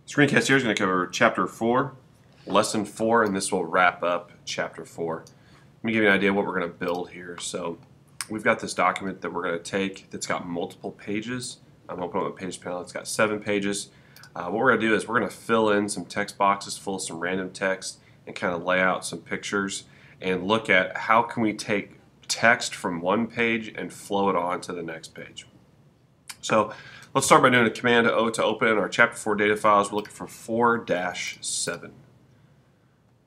Screencast here is going to cover Chapter 4, Lesson 4, and this will wrap up Chapter 4. Let me give you an idea of what we're going to build here. So we've got this document that we're going to take that's got multiple pages. I'm opening up a page panel. It's got 7 pages. What we're going to do is we're going to fill in some text boxes full of some random text and kind of lay out some pictures and look at how can we take text from one page and flow it on to the next page. So let's start by doing a Command O to open our Chapter 4 data files. We're looking for 4-7.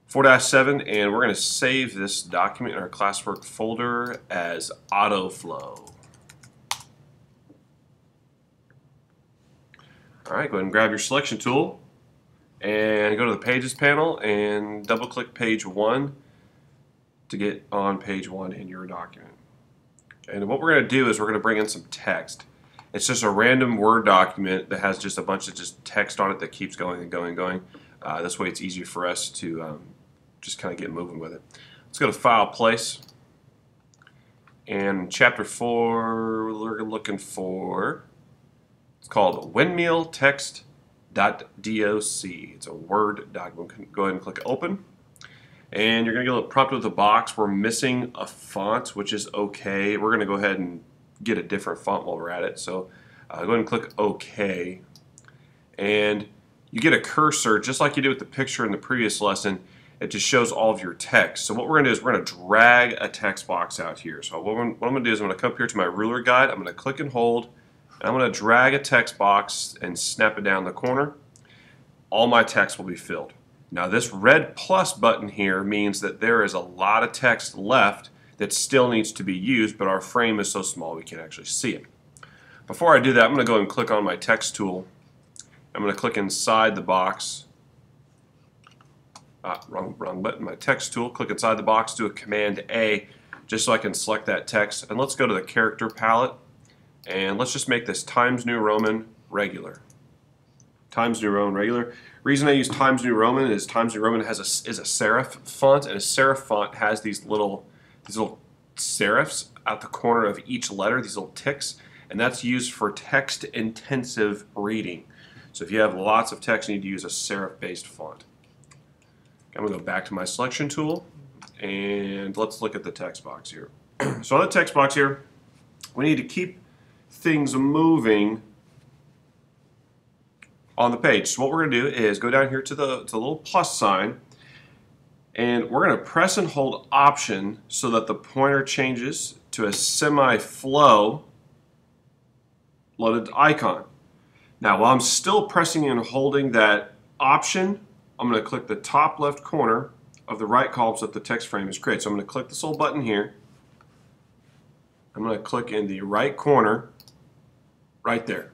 4-7, and we're going to save this document in our classwork folder as autoflow. Alright, go ahead and grab your selection tool and go to the Pages panel and double click page 1 to get on page 1 in your document. And what we're going to do is we're going to bring in some text. It's just a random Word document that has just a bunch of just text on it that keeps going and going and going. This way it's easier for us to just kind of get moving with it. Let's go to File, Place. And Chapter 4, we're looking for, it's called Windmill Text.doc. It's a Word document. Go ahead and click Open. And you're going to get a prompt with a box. We're missing a font, which is okay. We're going to go ahead and get a different font while we're at it. So go ahead and click OK. And you get a cursor, just like you did with the picture in the previous lesson. It just shows all of your text. So what we're going to do is we're going to drag a text box out here. So what I'm going to do is I'm going to come up here to my ruler guide. I'm going to click and hold. And I'm going to drag a text box and snap it down the corner. All my text will be filled. Now this red plus button here means that there is a lot of text left that still needs to be used, but our frame is so small we can't actually see it. Before I do that, I'm going to go and click on my text tool. I'm going to click inside the box. Wrong button. My text tool. Click inside the box, do a Command A just so I can select that text. And let's go to the character palette and let's just make this Times New Roman regular. Times New Roman regular. Reason I use Times New Roman is Times New Roman is a serif font, and a serif font has these little serifs at the corner of each letter, these little ticks, and that's used for text-intensive reading. So if you have lots of text, you need to use a serif-based font. Okay, I'm going to go back to my selection tool, and let's look at the text box here. So on the text box here, we need to keep things moving on the page. So what we're going to do is go down here to the little plus sign, and we're going to press and hold Option so that the pointer changes to a semi-flow loaded icon. Now while I'm still pressing and holding that Option, I'm going to click the top left corner of the right column so that the text frame is created. So I'm going to click this little button here. I'm going to click in the right corner right there.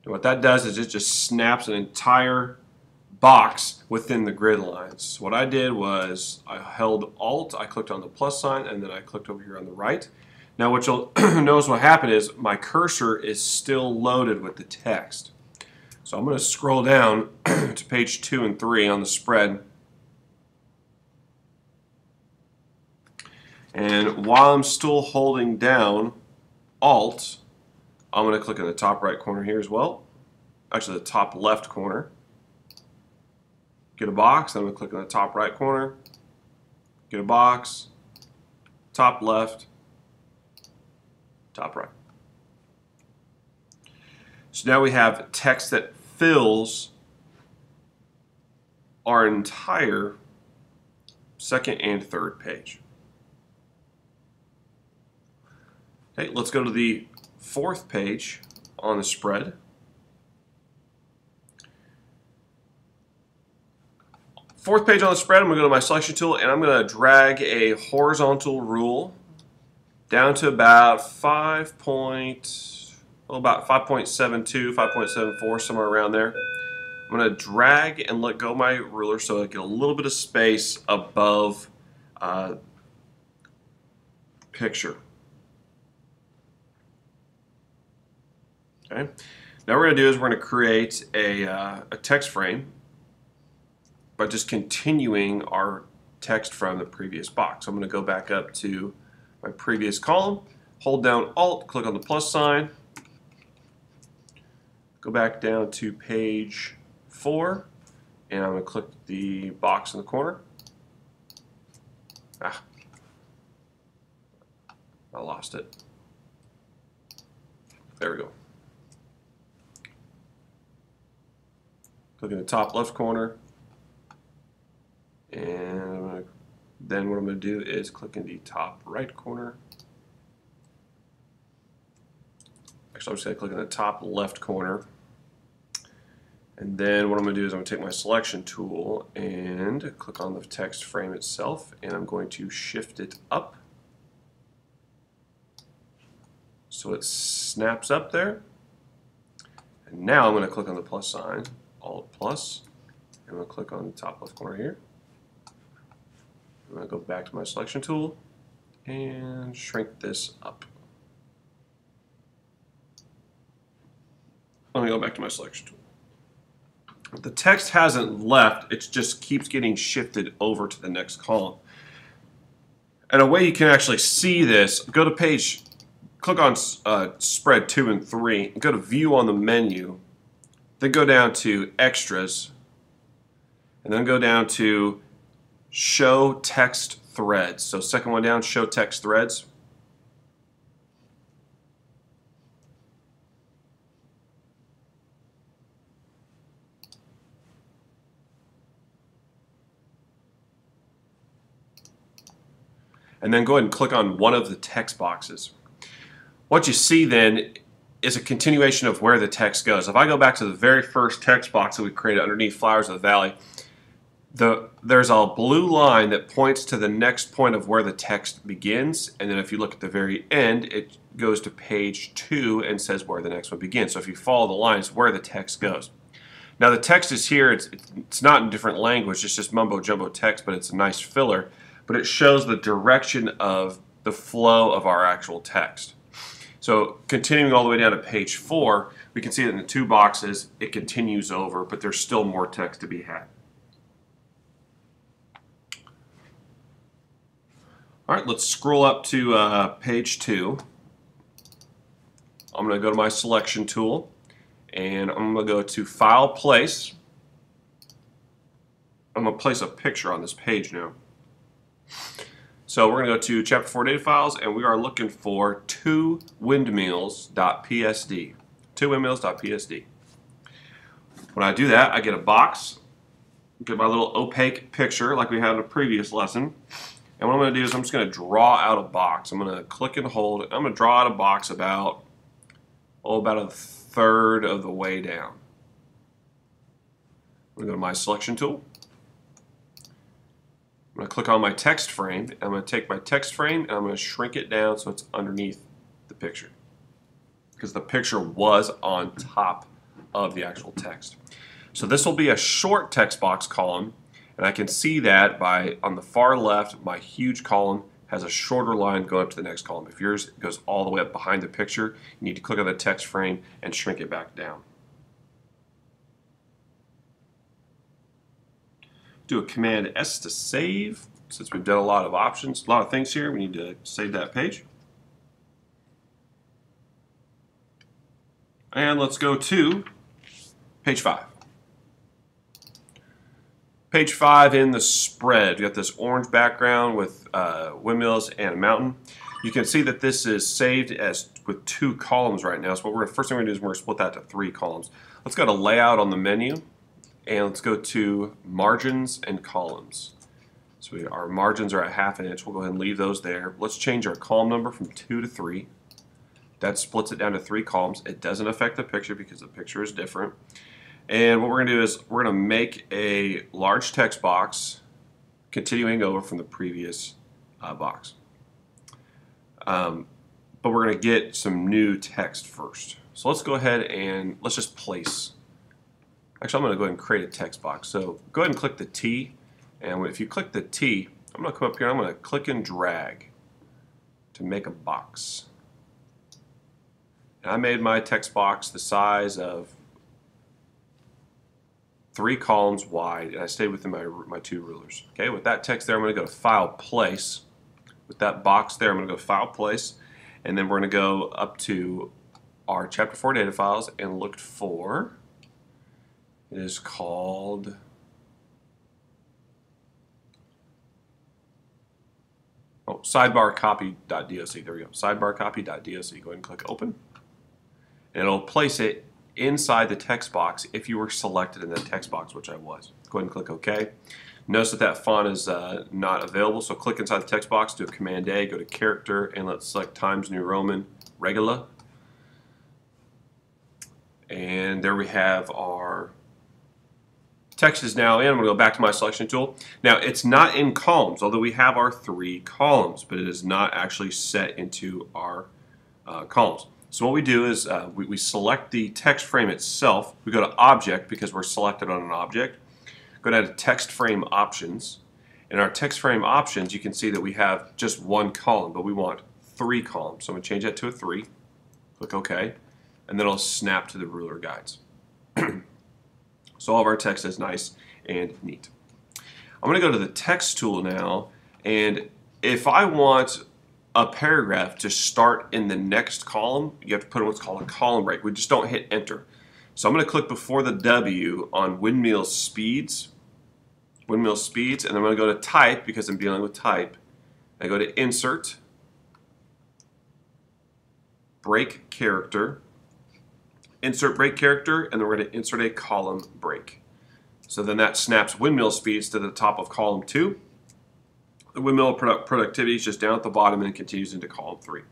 And what that does is it just snaps an entire box within the grid lines. So what I did was I held Alt, I clicked on the plus sign, and then I clicked over here on the right. Now what you'll notice what happened is my cursor is still loaded with the text. So I'm going to scroll down to page 2 and 3 on the spread. And while I'm still holding down Alt, I'm going to click in the top right corner here as well. Actually, the top left corner. Get a box. I'm going to click on the top right corner. Get a box. Top left. Top right. So now we have text that fills our entire second and third page. Okay, let's go to the fourth page on the spread. Fourth page on the spread, I'm going to go to my selection tool and I'm going to drag a horizontal rule down to about 5.72, 5.74, somewhere around there. I'm going to drag and let go of my ruler so I get a little bit of space above picture. Okay. Now what we're going to do is we're going to create a text frame by just continuing our text from the previous box. So I'm going to go back up to my previous column, hold down Alt, click on the plus sign, Go back down to page 4, and I'm going to click the box in the corner. Ah, I lost it. There we go. Click in the top left corner, and then what I'm going to do is click in the top right corner. Actually, I'm just going to click in the top left corner. And then what I'm going to do is I'm going to take my selection tool and click on the text frame itself, and I'm going to shift it up so it snaps up there. And now I'm going to click on the plus sign, Alt plus, and I'm going to click on the top left corner here. I'm going to go back to my selection tool and shrink this up. Let me go back to my selection tool. The text hasn't left, it just keeps getting shifted over to the next column. And a way you can actually see this, go to page, click on spread 2 and 3, go to view on the menu, then go down to extras, and then go down to show text threads. So second one down, show text threads. And then go ahead and click on one of the text boxes. What you see then is a continuation of where the text goes. If I go back to the very first text box that we created underneath Flowers of the Valley, there's a blue line that points to the next point of where the text begins, and then if you look at the very end, it goes to page 2 and says where the next one begins. So if you follow the line, it's where the text goes. Now the text is here, it's not in different language, it's just mumbo jumbo text, but it's a nice filler. But it shows the direction of the flow of our actual text. So continuing all the way down to page 4, we can see that in the 2 boxes it continues over, but there's still more text to be had. All right, let's scroll up to page 2. I'm going to go to my selection tool, and I'm going to go to File, Place. I'm going to place a picture on this page now. So we're going to go to Chapter 4 data files, and we are looking for 2windmills.psd. 2windmills.psd. When I do that, I get a box, get my little opaque picture like we had in a previous lesson. And what I'm going to do is I'm just going to draw out a box. I'm going to click and hold. I'm going to draw out a box about a third of the way down. I'm going to go to my selection tool. I'm going to click on my text frame, and I'm going to take my text frame and I'm going to shrink it down so it's underneath the picture, because the picture was on top of the actual text. So this will be a short text box column, and I can see that by on the far left, my huge column has a shorter line going up to the next column. If yours goes all the way up behind the picture, you need to click on the text frame and shrink it back down. Do a Command S to save. Since we've done a lot of options, a lot of things here, we need to save that page. And let's go to page 5. Page 5 in the spread, we got this orange background with windmills and a mountain. You can see that this is saved as with 2 columns right now. So what first thing we're going to do is we're going to split that to 3 columns. Let's go to Layout on the menu. And let's go to margins and columns. So our margins are at 1/2 inch. We'll go ahead and leave those there. Let's change our column number from 2 to 3. That splits it down to 3 columns. It doesn't affect the picture because the picture is different. And what we're going to do is we're going to make a large text box continuing over from the previous box. But we're going to get some new text first. So let's go ahead and let's just place. Actually, I'm going to go ahead and create a text box. So go ahead and click the T, and if you click the T, I'm going to come up here, I'm going to click and drag to make a box. And I made my text box the size of 3 columns wide, and I stayed within my 2 rulers. Okay, with that text there, I'm going to go to File, Place. With that box there, I'm going to go File, Place, and then we're going to go up to our Chapter 4 data files and looked for, it is called sidebar copy.doc. There we go. Sidebar copy.doc. Go ahead and click open. And it'll place it inside the text box if you were selected in that text box, which I was. Go ahead and click OK. Notice that that font is not available, so click inside the text box, do a Command A, go to Character, and let's select Times New Roman Regular. And there we have our text is now in. I'm going to go back to my selection tool. Now, it's not in columns, although we have our 3 columns, but it is not actually set into our columns. So what we do is we select the text frame itself. We go to Object because we're selected on an object. Go down to Text Frame Options. In our text frame options, you can see that we have just 1 column, but we want 3 columns. So I'm going to change that to a 3. Click OK. And then it'll snap to the ruler guides. So all of our text is nice and neat. I'm going to go to the Text tool now, and if I want a paragraph to start in the next column, you have to put in what's called a column break. We just don't hit Enter. So I'm going to click before the W on Windmill Speeds, and then I'm going to go to Type because I'm dealing with type. I go to Insert, Break Character, Insert Break Character, and then we're going to insert a column break. So then that snaps Windmill Speeds to the top of column 2. The Windmill Productivity is just down at the bottom and continues into column 3.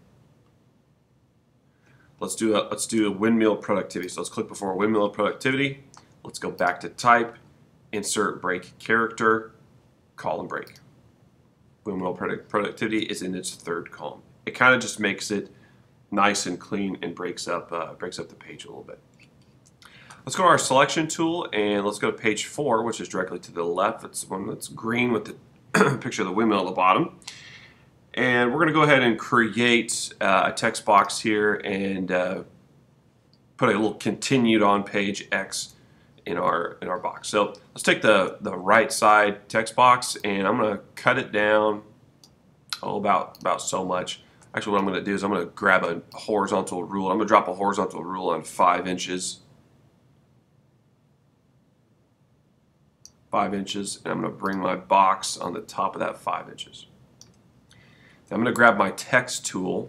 Let's do a Windmill Productivity. So let's click before Windmill Productivity. Let's go back to Type, Insert Break Character, Column Break. Windmill Productivity is in its 3rd column. It kind of just makes it nice and clean and breaks up the page a little bit. Let's go to our selection tool and let's go to page 4, which is directly to the left. It's the one that's green with the picture of the windmill at the bottom. And we're going to go ahead and create a text box here and put a little continued on page X in our box. So let's take the right side text box and I'm going to cut it down about so much. Actually, what I'm going to do is I'm going to grab a horizontal rule. I'm going to drop a horizontal rule on 5 inches. 5 inches, and I'm going to bring my box on the top of that 5 inches. Now I'm going to grab my text tool,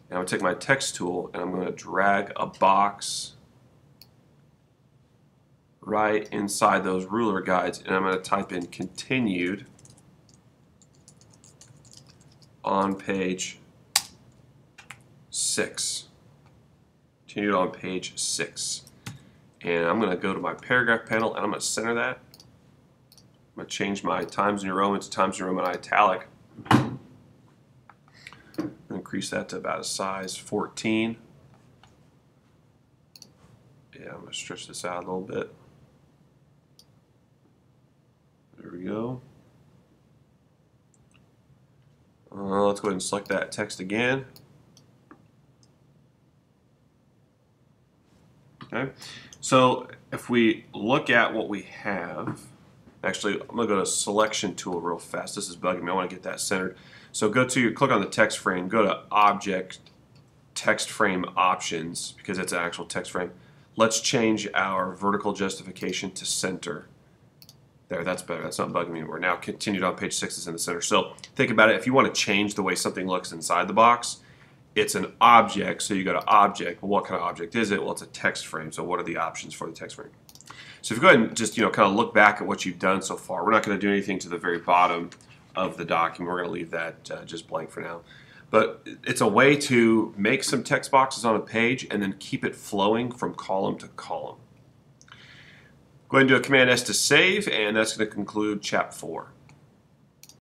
and I'm going to take my text tool, and I'm going to drag a box right inside those ruler guides, and I'm going to type in continued on page 6. Continued on page 6. And I'm going to go to my paragraph panel, and I'm going to center that. I'm going to change my Times New Roman to Times New Roman italic. Increase that to about a size 14. Yeah, I'm going to stretch this out a little bit. There we go. Let's go ahead and select that text again. Okay, so if we look at what we have, actually, I'm going to go to Selection Tool real fast. This is bugging me. I want to get that centered. So click on the text frame, go to Object, Text Frame Options, because it's an actual text frame. Let's change our vertical justification to center. There, that's better. That's not bugging me anymore. Now, continued on page 6 is in the center. So think about it. If you want to change the way something looks inside the box, it's an object, so you go to Object. Well, what kind of object is it? Well, it's a text frame. So what are the options for the text frame? So if you go ahead and just kind of look back at what you've done so far, we're not going to do anything to the very bottom of the document. We're going to leave that just blank for now. But it's a way to make some text boxes on a page and then keep it flowing from column to column. Go ahead and do a Command S to save, and that's going to conclude Chapter 4.